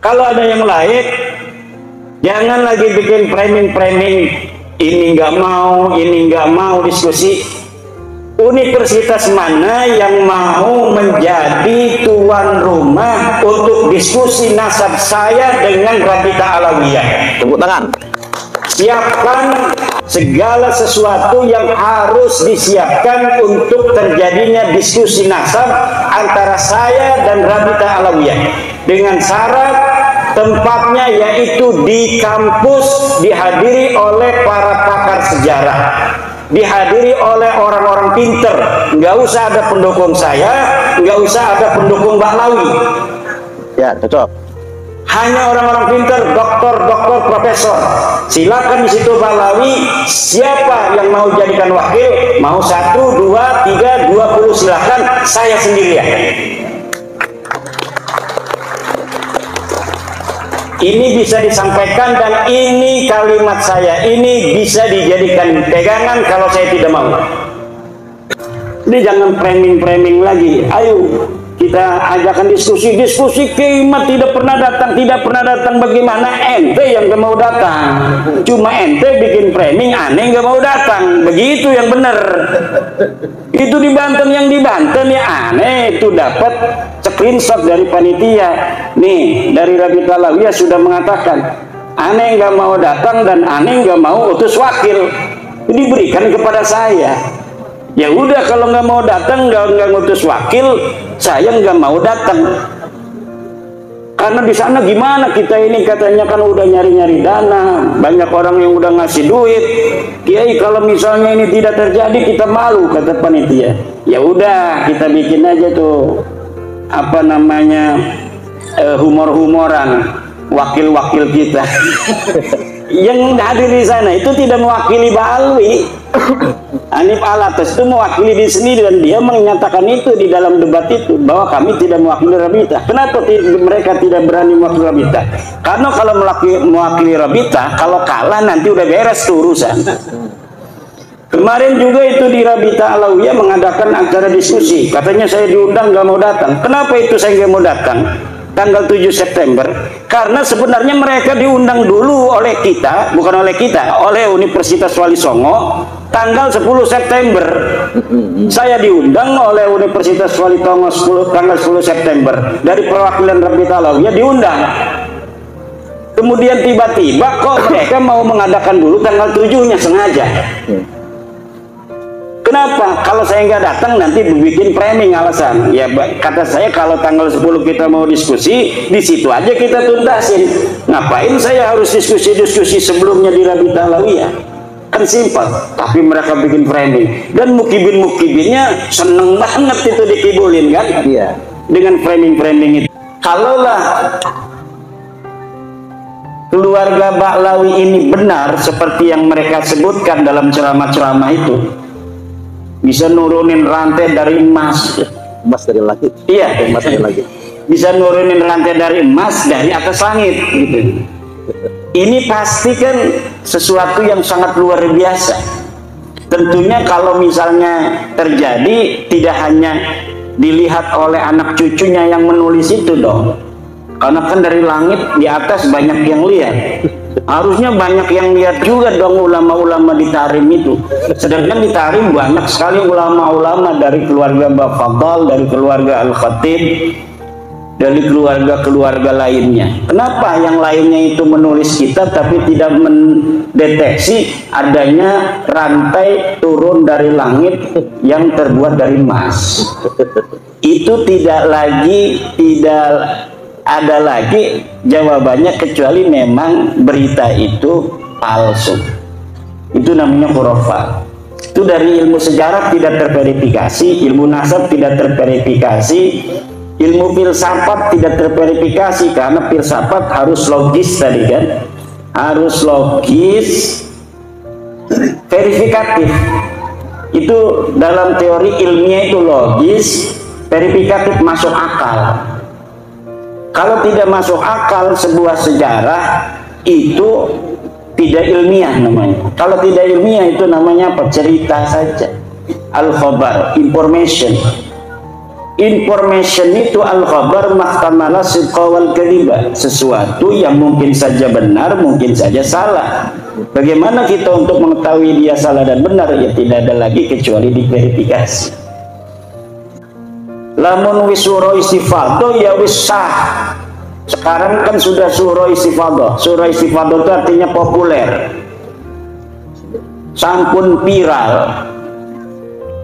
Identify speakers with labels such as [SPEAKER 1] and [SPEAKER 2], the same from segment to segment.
[SPEAKER 1] Kalau ada yang lain, jangan lagi bikin framing-framing, ini nggak mau diskusi. Universitas mana yang mau menjadi tuan rumah untuk diskusi nasab saya dengan Rabita Alawiyah?
[SPEAKER 2] Tepuk tangan.
[SPEAKER 1] Siapkan segala sesuatu yang harus disiapkan untuk terjadinya diskusi nasab antara saya dan Rabita Alawiyah, dengan syarat tempatnya yaitu di kampus, dihadiri oleh para pakar sejarah, dihadiri oleh orang-orang pinter. Nggak usah ada pendukung saya, nggak usah ada pendukung Mbak Lawi.
[SPEAKER 2] Ya, cocok.
[SPEAKER 1] Hanya orang-orang pinter, doktor, profesor. Silakan di situ Mbak Lawi, siapa yang mau jadikan wakil, mau 1, 2, 3, 20, silakan, saya sendirian. Ini bisa disampaikan dan ini kalimat saya ini bisa dijadikan pegangan kalau saya tidak mau. Ini jangan framing-framing lagi. Ayo kita ajakan diskusi Kimat tidak pernah datang, bagaimana ente yang gak mau datang? Cuma ente bikin framing aneh gak mau datang, begitu yang benar. Itu di Banten, yang di Banten ya aneh, itu dapat screenshot dari panitia nih, dari Rabita Alawiyah sudah mengatakan aneh gak mau datang dan aneh gak mau utus wakil, diberikan kepada saya. Ya udah, kalau nggak mau datang, nggak ngutus wakil, saya nggak mau datang. Karena di sana gimana kita ini katanya kan udah nyari-nyari dana, banyak orang yang udah ngasih duit. Kiai kalau misalnya ini tidak terjadi kita malu, kata panitia. Ya udah, kita bikin aja tuh apa namanya humor-humoran wakil-wakil kita. Yang hadir di sana itu tidak mewakili Balwi. Hanif Alatas itu mewakili diri sendiri dan dia menyatakan itu di dalam debat itu bahwa kami tidak mewakili Rabita. Kenapa mereka tidak berani mewakili Rabita? Karena kalau mewakili Rabita, kalau kalah nanti udah beres tuh urusan. Kemarin juga itu di Rabita Alawiyah mengadakan acara diskusi. Katanya saya diundang nggak mau datang. Kenapa itu saya nggak mau datang? Tanggal 7 September, karena sebenarnya mereka diundang dulu oleh kita, bukan oleh kita, oleh Universitas Wali Songo, tanggal 10 September. Saya diundang oleh Universitas Wali Songo tanggal 10 September, dari perwakilan Rabita Alawiyah diundang. Kemudian tiba-tiba kok mereka mau mengadakan dulu tanggal 7-nya sengaja. Kenapa? Kalau saya nggak datang nanti bikin framing alasan. Ya kata saya kalau tanggal 10 kita mau diskusi, di situ aja kita tuntasin. Ngapain saya harus diskusi sebelumnya di Rabita Alawiyah? Kan simpel. Tapi mereka bikin framing. Dan mukibin-mukibinnya seneng banget itu dikibulin kan?
[SPEAKER 2] Iya.
[SPEAKER 1] Dengan framing-framing itu. Kalaulah keluarga Ba'lawi ini benar seperti yang mereka sebutkan dalam ceramah-ceramah itu, bisa nurunin rantai dari emas dari langit. Iya, emas dari langit. Bisa nurunin rantai dari emas dari atas langit gitu. Ini pasti kan sesuatu yang sangat luar biasa. Tentunya kalau misalnya terjadi tidak hanya dilihat oleh anak cucunya yang menulis itu dong. Karena kan dari langit di atas banyak yang lihat. Harusnya banyak yang lihat juga dong ulama-ulama di Tarim itu. Sedangkan di Tarim banyak sekali ulama-ulama dari keluarga Mbak Fadal, dari keluarga Al-Khatib, dari keluarga-keluarga lainnya. Kenapa yang lainnya itu menulis kita tapi tidak mendeteksi adanya rantai turun dari langit yang terbuat dari emas? Itu tidak ada lagi jawabannya kecuali memang berita itu palsu. Itu namanya khurafat. Itu dari ilmu sejarah tidak terverifikasi, ilmu nasab tidak terverifikasi, ilmu filsafat tidak terverifikasi, karena filsafat harus logis tadi kan, harus logis, verifikatif. Itu dalam teori ilmiah itu logis, verifikatif, masuk akal. Kalau tidak masuk akal sebuah sejarah itu tidak ilmiah namanya. Kalau tidak ilmiah itu namanya apa? Cerita saja. Al-khabar, information. Information itu al-khabar mahtamala sidqa wal kadhiba, sesuatu yang mungkin saja benar, mungkin saja salah. Bagaimana kita untuk mengetahui dia salah dan benar? Ya tidak ada lagi kecuali diverifikasi. Lamun wis surah istifadah ya wis sah. Sekarang kan sudah surah istifadah. Surah istifadah itu artinya populer, sampun viral.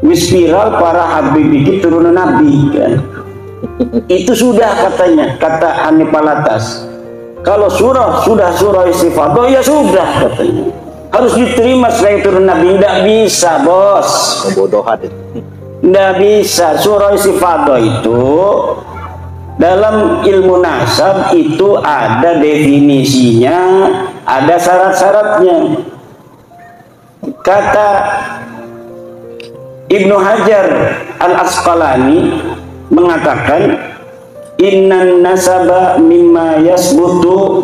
[SPEAKER 1] Wis viral para habib itu turunan nabi kan. Itu sudah katanya, kata Hanif Alatas. Kalau sudah surah istifadah ya sudah katanya. Harus diterima sebagai turun nabi. Tidak bisa bos.
[SPEAKER 2] Kebodohan.
[SPEAKER 1] Tidak bisa. Surah istifadah itu dalam ilmu nasab itu ada definisinya, ada syarat-syaratnya. Kata Ibnu Hajar Al-Asqalani mengatakan, innan nasaba mimma yasbutu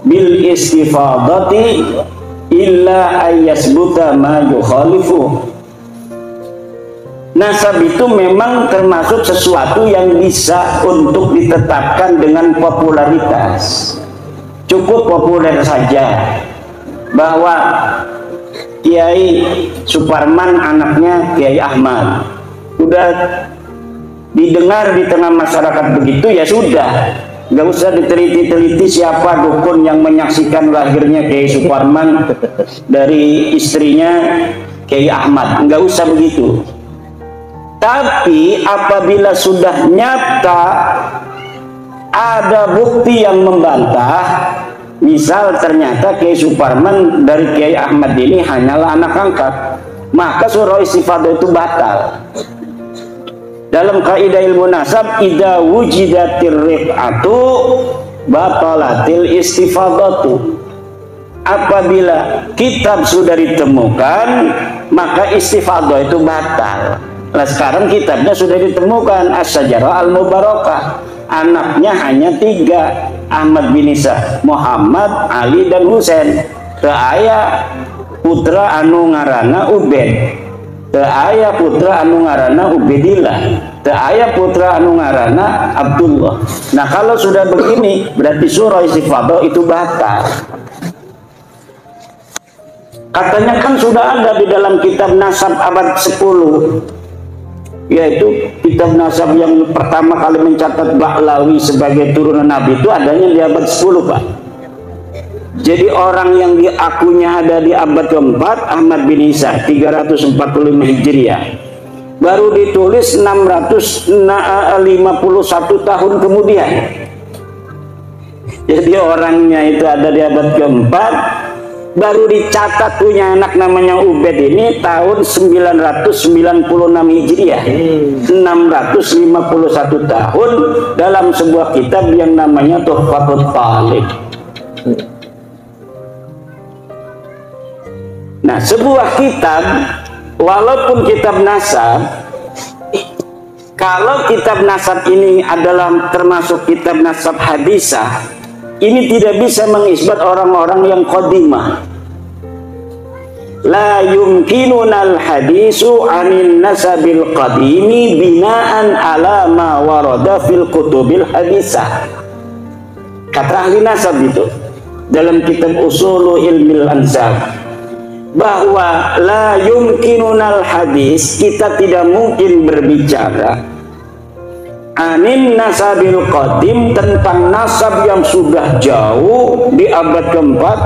[SPEAKER 1] bil istifadati illa ayyasbuta ma yukhalifu. Nasab itu memang termasuk sesuatu yang bisa untuk ditetapkan dengan popularitas. Cukup populer saja bahwa Kiai Suparman anaknya Kiai Ahmad, udah didengar di tengah masyarakat begitu ya sudah, nggak usah diteliti-teliti siapa dukun yang menyaksikan lahirnya Kiai Suparman dari istrinya Kiai Ahmad, nggak usah begitu. Tapi apabila sudah nyata ada bukti yang membantah, misal ternyata Kiai Suparman dari Kiai Ahmad ini hanyalah anak angkat, maka surah istifadah itu batal. Dalam kaidah ilmu nasab, idza wujidatir rif'atu batalatil istifadatu. Apabila kitab sudah ditemukan, maka istifadah itu batal. Nah sekarang kitabnya sudah ditemukan, As-Sajarah Al-Mubarakah. Anaknya hanya 3, Ahmad bin Isa, Muhammad, Ali, dan Husain. Teu aya putra anu ngaranna Ubed, teu aya putra anu ngaranna Ubedillah, teu aya putra anu ngaranna Abdullah. Nah kalau sudah begini berarti surah istifadah itu batal. Katanya kan sudah ada di dalam kitab nasab abad 10, yaitu kitab nasab yang pertama kali mencatat Ba'lawi sebagai turunan Nabi itu adanya di abad 10 Pak. Jadi orang yang diakunya ada di abad keempat, Ahmad bin Isa 345 Hijriah, baru ditulis 651 tahun kemudian. Jadi orangnya itu ada di abad keempat, baru dicatat punya anak namanya Ubed ini tahun 996 Hijriah, 651 tahun, dalam sebuah kitab yang namanya Tuhfatul Talib. Nah sebuah kitab, walaupun kitab nasab, kalau kitab nasab ini adalah termasuk kitab nasab hadisah, ini tidak bisa mengisbat orang-orang yang qadimah. La yumkinunal hadisu anin nasabil qadimi binaan ala ma warada fil kutubil hadisah. Kata ahli nasab itu dalam kitab Usulu Ilmil Ansab, bahwa la yumkinunal hadis, kita tidak mungkin berbicara anin nasabil qadim, tentang nasab yang sudah jauh di abad keempat,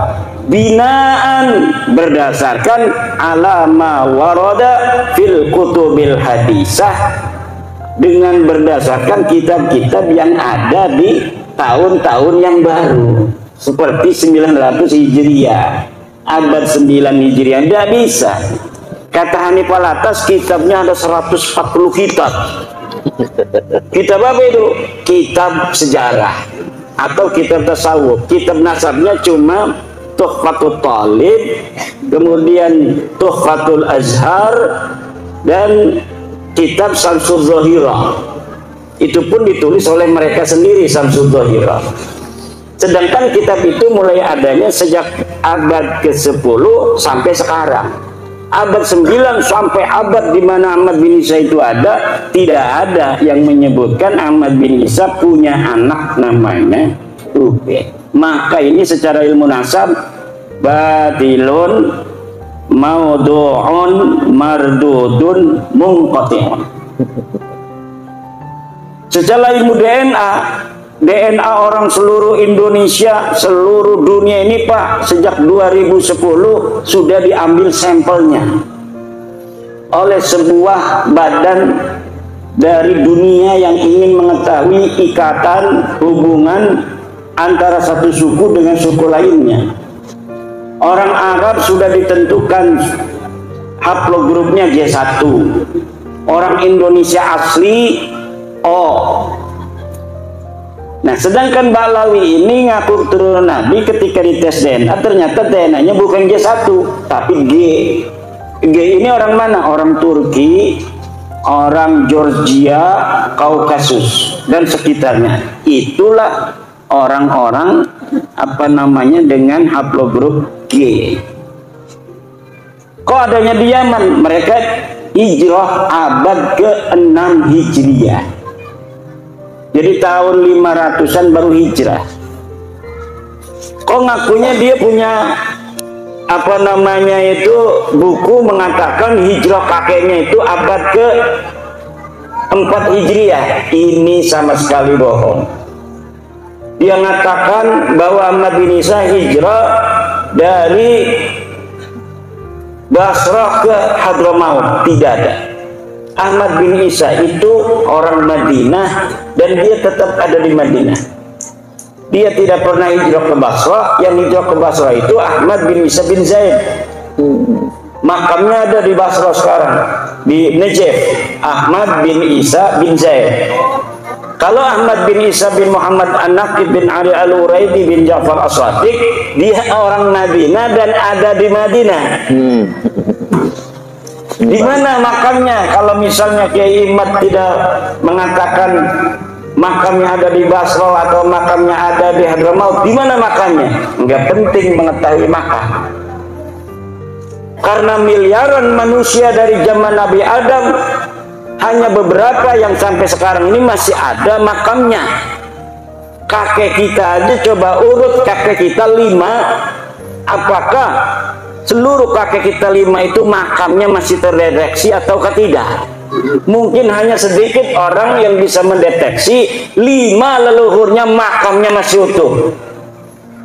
[SPEAKER 1] binaan berdasarkan alama waroda fil kutubil hadisah, dengan berdasarkan kitab-kitab yang ada di tahun-tahun yang baru seperti 900 Hijriah, abad 9 Hijriah. Tidak bisa. Kata Hanif Alatas, kitabnya ada 140 kitab. Kitab apa itu? Kitab sejarah atau kitab tasawuf. Kitab nasabnya cuma Tuhfatul Talib, kemudian Tuhfatul Azhar, dan kitab Samsul Zahirah. Itu pun ditulis oleh mereka sendiri, Samsul Zahirah. Sedangkan kitab itu mulai adanya sejak abad ke-10 sampai sekarang. abad 9 sampai abad di mana Ahmad bin Isa itu ada, tidak ada yang menyebutkan Ahmad bin Isa punya anak namanya Ubay. Maka ini secara ilmu nasab batilun maudu'un mardudun munqati'un. Secara ilmu DNA orang seluruh Indonesia, seluruh dunia ini Pak, sejak 2010 sudah diambil sampelnya oleh sebuah badan dari dunia yang ingin mengetahui ikatan hubungan antara satu suku dengan suku lainnya. Orang Arab sudah ditentukan haplogrupnya J1, orang Indonesia asli O. Nah, sedangkan Balawi ini ngaku keturunan Nabi, ketika dites DNA ternyata DNA-nya bukan G1 tapi G. G ini orang mana? Orang Turki, orang Georgia, Kaukasus dan sekitarnya. Itulah orang-orang dengan haplogrup G. Kok adanya di Yaman? Mereka hijrah abad ke-6 Hijriah. Jadi tahun 500-an baru hijrah. Kok ngakunya dia punya buku mengatakan hijrah kakeknya itu abad ke-4 Hijriah. Ini sama sekali bohong. Dia mengatakan bahwa Ahmad bin Isa hijrah dari Basrah ke Hadramaut. Tidak ada. Ahmad bin Isa itu orang Madinah dan dia tetap ada di Madinah. Dia tidak pernah hijrah ke Basrah. Yang hijrah ke Basrah itu Ahmad bin Isa bin Zaid. Makamnya ada di Basrah sekarang, di Najaf. Ahmad bin Isa bin Zaid. Kalau Ahmad bin Isa bin Muhammad An-Naqib bin Ali Al-Uraidi bin Ja'far As-Sadiq, dia orang Madinah dan ada di Madinah. Di mana makamnya? Kalau misalnya Kiai Imad tidak mengatakan makamnya ada di Basra atau makamnya ada di Hadramaut, di mana makamnya? Enggak penting mengetahui makam. Karena miliaran manusia dari zaman Nabi Adam, hanya beberapa yang sampai sekarang ini masih ada makamnya. Kakek kita aja coba urut kakek kita 5, apakah seluruh kakek kita 5 itu makamnya masih terdeteksi ataukah tidak? Mungkin hanya sedikit orang yang bisa mendeteksi 5 leluhurnya makamnya masih utuh.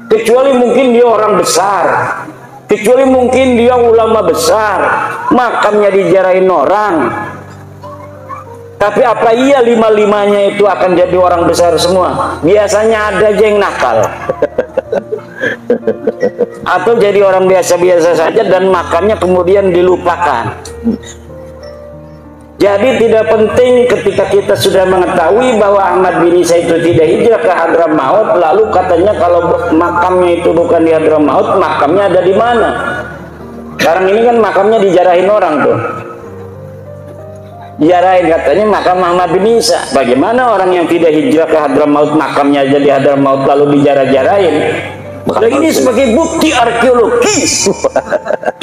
[SPEAKER 1] Kecuali mungkin dia orang besar, kecuali mungkin dia ulama besar, makamnya dijarahin orang. Tapi apa iya 5-5-nya itu akan jadi orang besar semua? Biasanya ada aja yang nakal. Atau jadi orang biasa-biasa saja dan makamnya kemudian dilupakan. Jadi tidak penting ketika kita sudah mengetahui bahwa Ahmad bin Isa itu tidak hijrah ke Hadramaut, lalu katanya kalau makamnya itu bukan di Hadramaut, makamnya ada di mana? Sekarang ini kan makamnya dijarahin orang tuh. Dijarahin katanya makam Ahmad bin Isa. Bagaimana orang yang tidak hijrah ke Hadramaut makamnya aja di Hadramaut lalu dijarah-jarahin? Ini sebagai bukti arkeologis.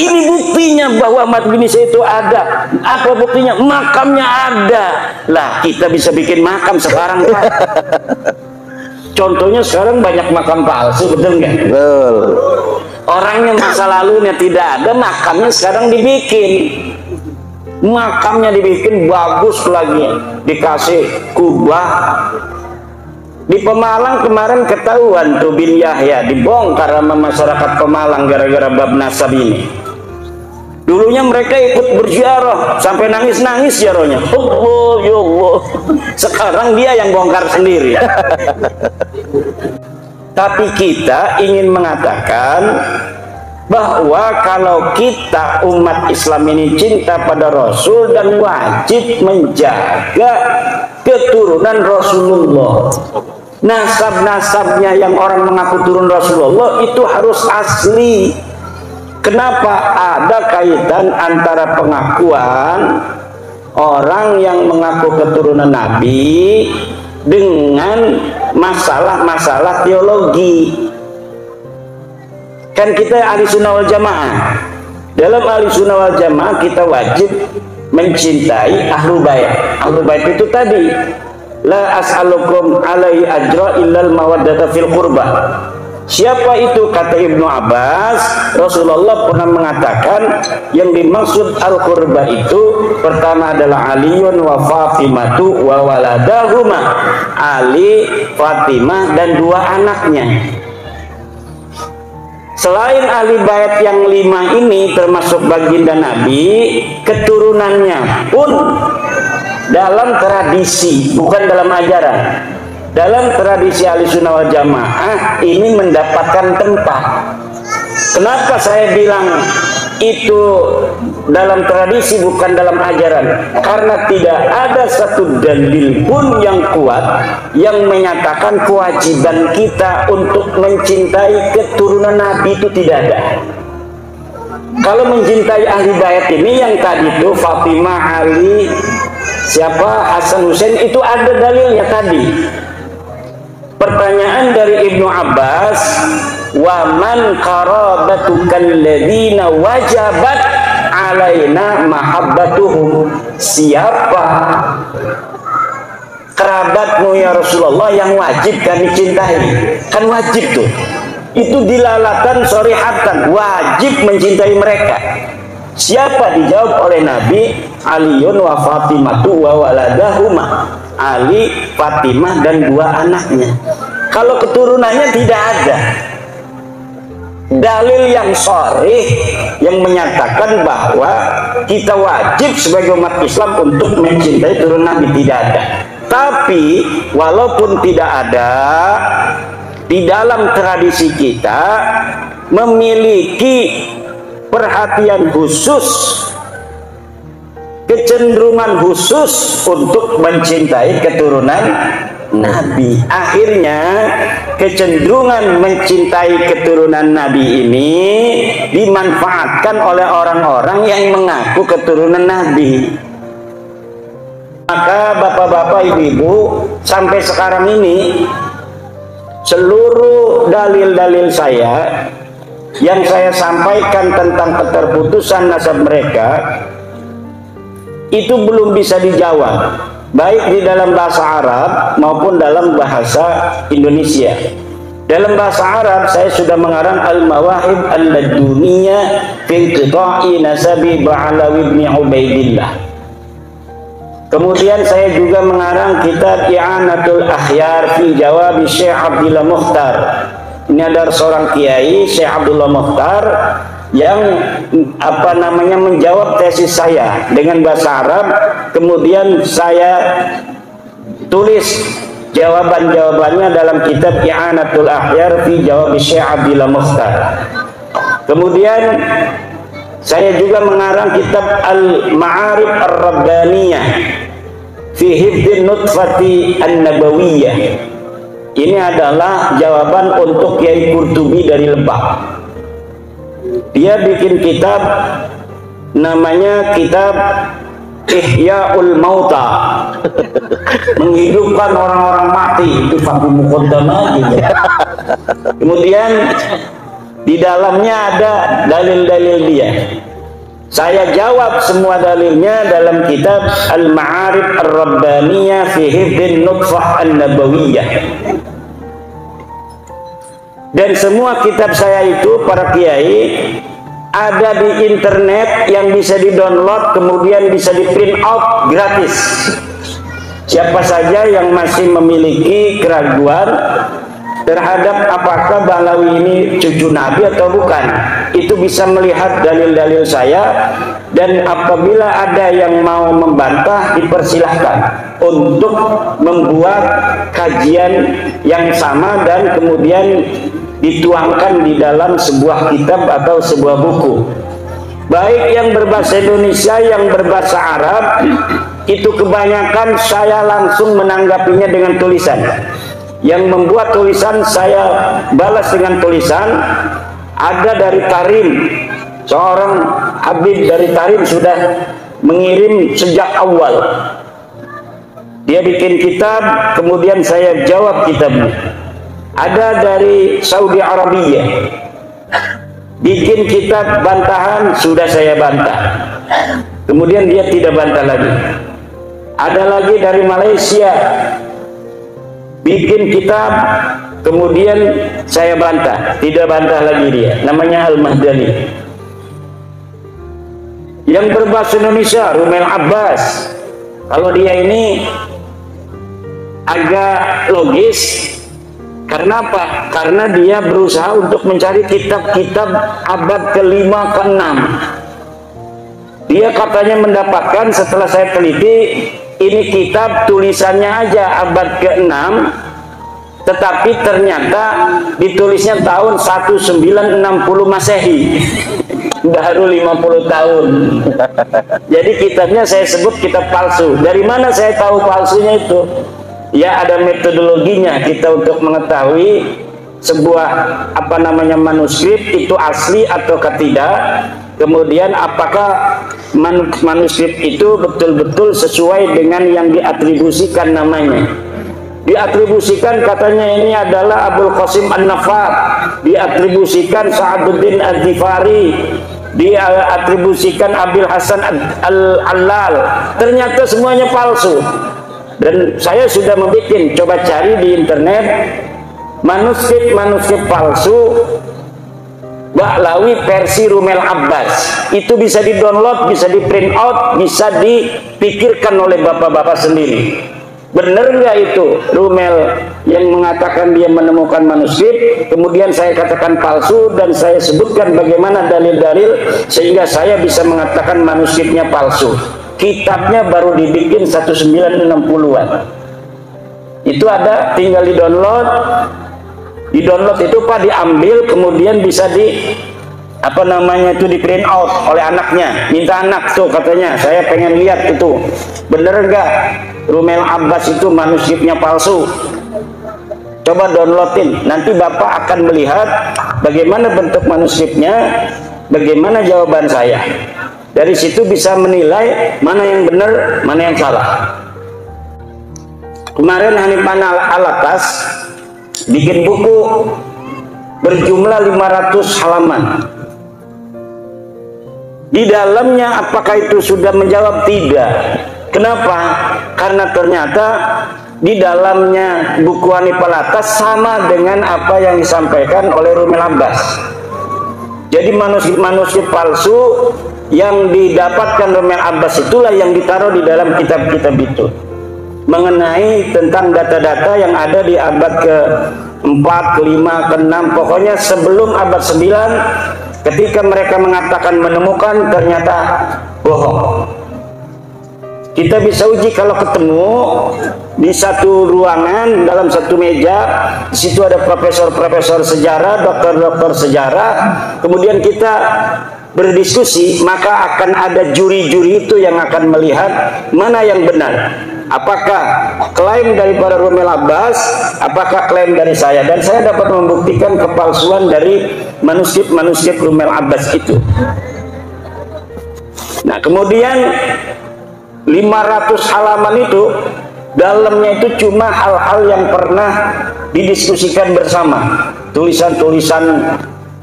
[SPEAKER 1] Ini buktinya bahwa Ahmad bin Isa itu ada. Apa buktinya? Makamnya ada. Lah kita bisa bikin makam sekarang kan? Contohnya sekarang banyak makam palsu, betul nggak? Betul. Orangnya masa lalunya tidak ada, makamnya sekarang dibikin. Makamnya dibikin bagus lagi, dikasih kubah. Di Pemalang kemarin ketahuan tuh bin Yahya dibongkar sama masyarakat Pemalang gara-gara bab nasab ini. Dulunya mereka ikut berziarah sampai nangis-nangis ziarahnya. Allah ya Allah. Sekarang dia yang bongkar sendiri. Tapi kita ingin mengatakan bahwa kalau kita umat Islam ini cinta pada Rasul dan wajib menjaga keturunan Rasulullah. Nasab-nasabnya yang orang mengaku turun Rasulullah itu harus asli. Kenapa? Ada kaitan antara pengakuan orang yang mengaku keturunan Nabi dengan masalah-masalah teologi. Kan kita ahli sunnah wal jamaah, Dalam ahli sunnah wal jamaah kita wajib mencintai ahlul bait. Ahlul bait itu tadi, la as'alukum alaihi ajra illal mawaddata fil qurbah. Siapa itu? Kata Ibnu Abbas, Rasulullah pernah mengatakan yang dimaksud al-qurbah itu pertama adalah Aliun wa Fatimatu wa waladahuma, Ali, Fatimah dan dua anaknya. Selain ahli bait yang 5 ini termasuk baginda Nabi, keturunannya pun dalam tradisi, bukan dalam ajaran, dalam tradisi ahli sunnah wal jamaah ini mendapatkan tempat. Kenapa saya bilang itu dalam tradisi bukan dalam ajaran? Karena tidak ada satu dalil pun yang kuat yang menyatakan kewajiban kita untuk mencintai keturunan Nabi, itu tidak ada. Kalau mencintai ahli bait ini yang tadi itu Fatimah, Ali, siapa, Hasan, Husain, itu ada dalilnya tadi. Pertanyaan dari Ibnu Abbas, wa man qarabatukal ladzina wajabat alaina mahabbatuhum, siapa kerabatmu ya Rasulullah yang wajib kami cintai? Kan wajib tuh, itu dilalatan sorihatan, wajib mencintai mereka. Siapa? Dijawab oleh Nabi, Aliun wa Fatimatu wa waladahuma, Ali, Fatimah dan dua anaknya. Kalau keturunannya tidak ada dalil yang sharih yang menyatakan bahwa kita wajib sebagai umat Islam untuk mencintai turun Nabi, tidak ada. Tapi walaupun tidak ada, di dalam tradisi kita memiliki perhatian khusus, kecenderungan khusus untuk mencintai keturunan Nabi. Akhirnya kecenderungan mencintai keturunan Nabi ini dimanfaatkan oleh orang-orang yang mengaku keturunan Nabi. Maka bapak-bapak, ibu-ibu, sampai sekarang ini seluruh dalil-dalil saya yang saya sampaikan tentang keterputusan nasab mereka itu belum bisa dijawab, baik di dalam bahasa Arab maupun dalam bahasa Indonesia. Dalam bahasa Arab saya sudah mengarang Al-Mawahib Al-Laduniyah fi Qita'i Nasabi Ba'alawi ibn Ubaidillah. Kemudian saya juga mengarang kitab I'anatul Akhyar fi Jawab Syekh Abdullah Mukhtar. Ini ada seorang kiai, Syekh Abdullah Mukhtar, yang menjawab tesis saya dengan bahasa Arab. Kemudian saya tulis jawaban-jawabannya dalam kitab I'anatul Akhyar fi Jawab Syekh Abdullah Mukhtar. Kemudian saya juga mengarang kitab Al-Ma'arif Ar-Rabbaniyah fi Hifdhin Nutfati An-Nabawiyah. Ini adalah jawaban untuk Kiai Qurtubi dari Lebak. Dia bikin kitab namanya kitab Ihya'ul Mauta, menghidupkan orang-orang mati. Itu Fakul Muqaddamah gitu. Kemudian di dalamnya ada dalil-dalil dia. Saya jawab semua dalilnya dalam kitab Al-Ma'arif Ar-Rabbaniyah fi Hifdhin Nutfah An-Nabawiyah. Dan semua kitab saya itu, para kiai, ada di internet yang bisa di-download, kemudian bisa di-print out gratis. Siapa saja yang masih memiliki keraguan terhadap apakah Ba'alawi ini cucu Nabi atau bukan, itu bisa melihat dalil-dalil saya. Dan apabila ada yang mau membantah, dipersilahkan untuk membuat kajian yang sama dan kemudian dituangkan di dalam sebuah kitab atau sebuah buku, baik yang berbahasa Indonesia, yang berbahasa Arab. Itu kebanyakan saya langsung menanggapinya dengan tulisan. Yang membuat tulisan saya balas dengan tulisan. Ada dari Tarim, seorang Habib dari Tarim sudah mengirim sejak awal. Dia bikin kitab, kemudian saya jawab kitabnya. Ada dari Saudi Arabia, bikin kitab bantahan, sudah saya bantah. Kemudian dia tidak bantah lagi. Ada lagi dari Malaysia, bikin kitab, kemudian saya bantah, tidak bantah lagi dia. Namanya Al-Mahdani. Yang berbahasa Indonesia, Rumel Abbas. Kalau dia ini agak logis. Karena apa? Karena dia berusaha untuk mencari kitab-kitab abad ke-5 ke-6. Dia katanya mendapatkan, setelah saya teliti, ini kitab tulisannya aja abad ke-6, tetapi ternyata ditulisnya tahun 1960 Masehi. Baru 50 tahun. Jadi kitabnya saya sebut kitab palsu. Dari mana saya tahu palsunya itu? Ya, ada metodologinya kita untuk mengetahui sebuah manuskrip itu asli atau tidak. Kemudian apakah manuskrip itu betul-betul sesuai dengan yang diatribusikan namanya. Diatribusikan katanya ini adalah Abul Qasim An-Nafar, diatribusikan Sa'aduddin Az-Zifari, diatribusikan Abil Hasan Al-Allal. Ternyata semuanya palsu. Dan saya sudah membuat, coba cari di internet manuskrip palsu Ba'lawi versi Rumel Abbas. Itu bisa di-download, bisa di-print out, bisa dipikirkan oleh bapak-bapak sendiri. Benar nggak itu Rumel yang mengatakan dia menemukan manuskrip, kemudian saya katakan palsu, dan saya sebutkan bagaimana dalil-dalil sehingga saya bisa mengatakan manuskripnya palsu. Kitabnya baru dibikin 1960-an. Itu ada, tinggal di-download. Di-download itu Pak, diambil, kemudian bisa di di print out oleh anaknya. Minta anak tuh, katanya saya pengen lihat itu bener enggak Rumel Abbas itu manuskripnya palsu. Coba downloadin, nanti Bapak akan melihat bagaimana bentuk manuskripnya, bagaimana jawaban saya. Dari situ bisa menilai mana yang benar, mana yang salah. Kemarin Hanifan Alatas bikin buku berjumlah 500 halaman. Di dalamnya apakah itu sudah menjawab? Tidak. Kenapa? Karena ternyata di dalamnya buku Hanifan Alatas sama dengan apa yang disampaikan oleh Rumel Abbas. Jadi manuskrip palsu yang didapatkan Rumel Abbas itulah yang ditaruh di dalam kitab-kitab itu, mengenai tentang data-data yang ada di abad ke-4, ke-5, ke-6, pokoknya sebelum abad 9, ketika mereka mengatakan menemukan, ternyata bohong. Kita bisa uji kalau ketemu di satu ruangan, dalam satu meja, di situ ada profesor-profesor sejarah, dokter-dokter sejarah, kemudian kita berdiskusi, maka akan ada juri-juri itu yang akan melihat mana yang benar. Apakah klaim daripada Rumel Abbas, apakah klaim dari saya. Dan saya dapat membuktikan kepalsuan dari manuskrip Rumel Abbas itu. Nah, kemudian 500 halaman itu, dalamnya itu cuma hal-hal yang pernah didiskusikan bersama. Tulisan-tulisan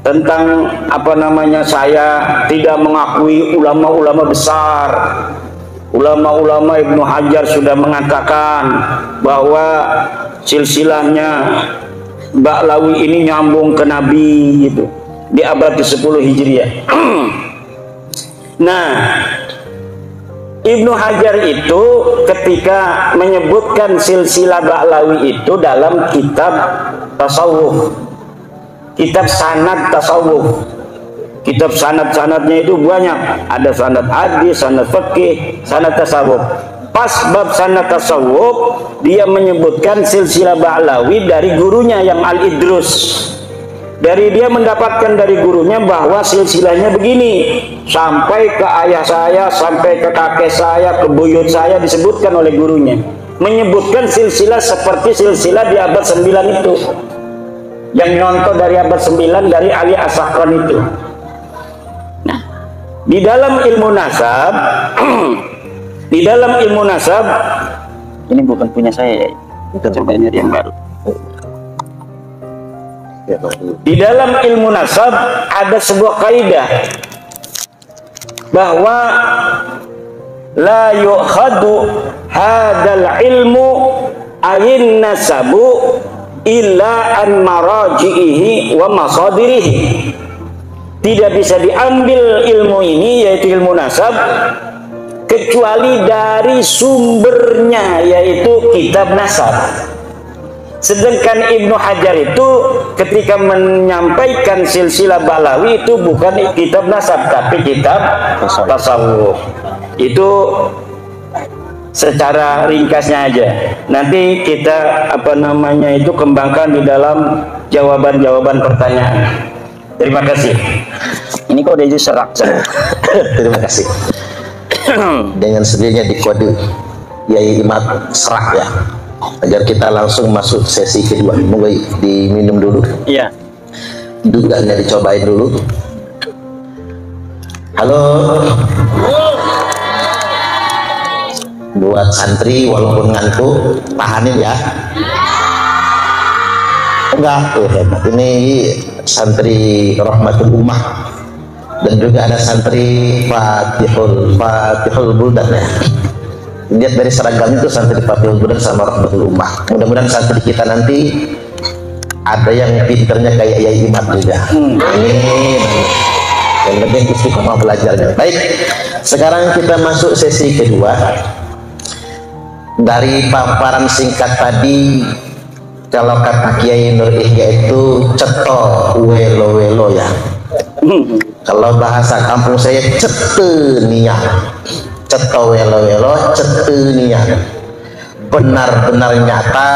[SPEAKER 1] tentang saya tidak mengakui ulama-ulama besar. Ulama-ulama Ibnu Hajar sudah mengatakan bahwa silsilahnya Ba'lawi ini nyambung ke Nabi gitu, di abad ke-10 Hijriah. Nah, Ibnu Hajar itu ketika menyebutkan silsilah Ba'lawi itu dalam kitab tasawuf, kitab sanad tasawuf. Kitab sanad-sanadnya itu banyak, ada sanad hadis, sanad fikih, sanad tasawuf. Pas bab sanad tasawuf, dia menyebutkan silsilah Ba'lawi dari gurunya yang Al-Idrus. Dari dia mendapatkan dari gurunya bahwa silsilahnya begini, sampai ke ayah saya, sampai ke kakek saya, ke buyut saya, disebutkan oleh gurunya. Menyebutkan silsilah seperti silsilah di abad 9 itu, yang nyontoh dari abad 9 dari Ali As-Sakran itu. Di dalam ilmu nasab,
[SPEAKER 2] ini bukan punya saya,
[SPEAKER 1] kita coba nyari yang baru. Di dalam ilmu nasab ada sebuah kaidah bahwa la yu'khadu hadal ilmu ayin nasabu illa an maraji'ihi wa masadirihi. Tidak bisa diambil ilmu ini, yaitu ilmu nasab, kecuali dari sumbernya, yaitu kitab nasab. Sedangkan Ibnu Hajar itu ketika menyampaikan silsilah Ba'lawi itu bukan kitab nasab, tapi kitab tasawuf. Itu secara ringkasnya aja. Nanti kita kembangkan di dalam jawaban-jawaban pertanyaan. Terima kasih.
[SPEAKER 2] Ini kode serak. Terima kasih. Dengan sendirinya di kode Yai Imad serak ya. Agar kita langsung masuk sesi kedua. Monggo diminum dulu.
[SPEAKER 1] Iya.
[SPEAKER 2] Duduknya dicobain dulu. Halo. Buat santri walaupun ngantuk, tahanin ya. Enggak, hebat. Ini santri Rahmatul Ummah dan juga ada santri Fatihul Buldan ya. Lihat dari seragam itu santri Fatihul Buldan sama Rahmatul Ummah. Mudah-mudahan santri kita nanti ada yang pinternya kayak Yai Imad juga. Amin. Yang penting istiqomah belajarnya. Baik, sekarang kita masuk sesi kedua. Dari paparan singkat tadi, kalau kata Kiai Nur Ihya itu ceto welo-welo ya. Kalau bahasa kampung saya cetenia. Ceto welo-welo, cetenia. Benar-benar nyata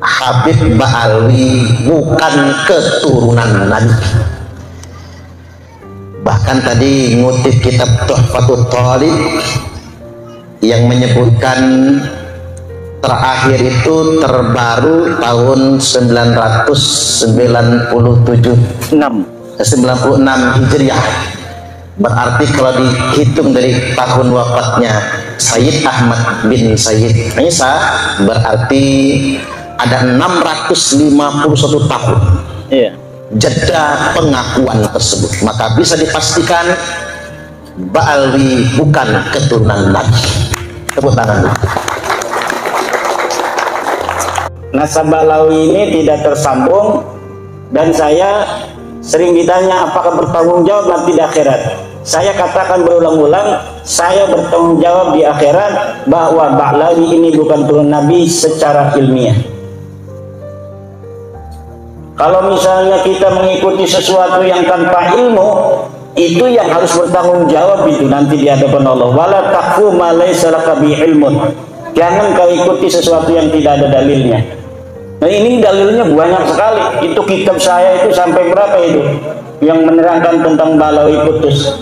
[SPEAKER 2] Habib Ba'alwi bukan keturunan Nabi. Bahkan tadi ngutip kitab Tuhfatul Thalib yang menyebutkan terakhir itu terbaru tahun 996 Hijriah. Berarti kalau dihitung dari tahun wafatnya Sayyid Ahmad bin Sayyid Isa, berarti ada 651 tahun.
[SPEAKER 1] Iya.
[SPEAKER 2] Jeda pengakuan tersebut. Maka bisa dipastikan Ba'alwi bukan keturunan Nabi. Tepuk tangan.
[SPEAKER 1] Nasab Ba'lawi ini tidak tersambung, dan saya sering ditanya apakah bertanggung jawab nanti di akhirat. Saya katakan berulang-ulang, saya bertanggung jawab di akhirat bahwa Ba'lawi ini bukan turun Nabi secara ilmiah. Kalau misalnya kita mengikuti sesuatu yang tanpa ilmu, itu yang harus bertanggung jawab itu nanti di hadapan Allah. Wala taqfu ma laysa laka bi ilmun. Jangan kau ikuti sesuatu yang tidak ada dalilnya. Nah, ini dalilnya banyak sekali. Itu kitab saya itu sampai berapa itu yang menerangkan tentang Ba'lawi putus.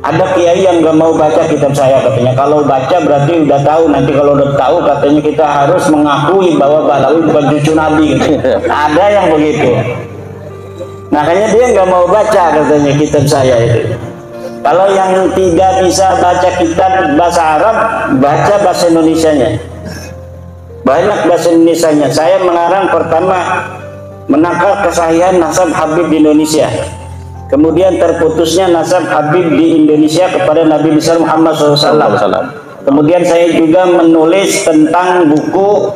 [SPEAKER 1] Ada kiai yang gak mau baca kitab saya katanya. Kalau baca berarti udah tahu. Nanti kalau udah tahu katanya kita harus mengakui bahwa Ba'lawi bukan cucu Nabi gitu. Ada yang begitu. Makanya dia nggak mau baca katanya kitab saya itu. Kalau yang tidak bisa baca kitab bahasa Arab, baca bahasa Indonesianya. Banyak bahasa Indonesianya. Saya mengarang pertama menangkal kesahihan nasab Habib di Indonesia. Kemudian terputusnya nasab Habib di Indonesia kepada Nabi besar Muhammad SAW. Kemudian saya juga menulis tentang buku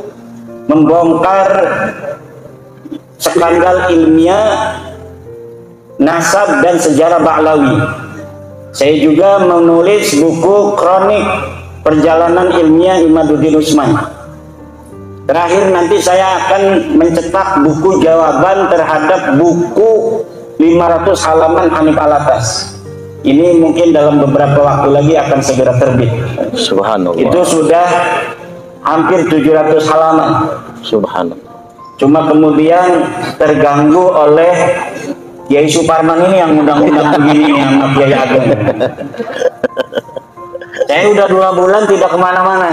[SPEAKER 1] membongkar skandal ilmiah nasab dan sejarah Ba'lawi. Saya juga menulis buku kronik perjalanan ilmiah Imaduddin Utsman. Terakhir nanti saya akan mencetak buku jawaban terhadap buku 500 halaman Hanif Alatas. Ini mungkin dalam beberapa waktu lagi akan segera terbit.
[SPEAKER 2] Subhanallah.
[SPEAKER 1] Itu sudah hampir 700 halaman.
[SPEAKER 2] Subhanallah.
[SPEAKER 1] Cuma kemudian terganggu oleh Kiai Suparman ini yang undang-undang begini sama Kiai Ageng. Saya udah 2 bulan tidak kemana-mana.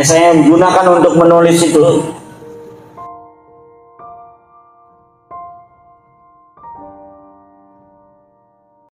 [SPEAKER 1] Saya gunakan untuk menulis itu.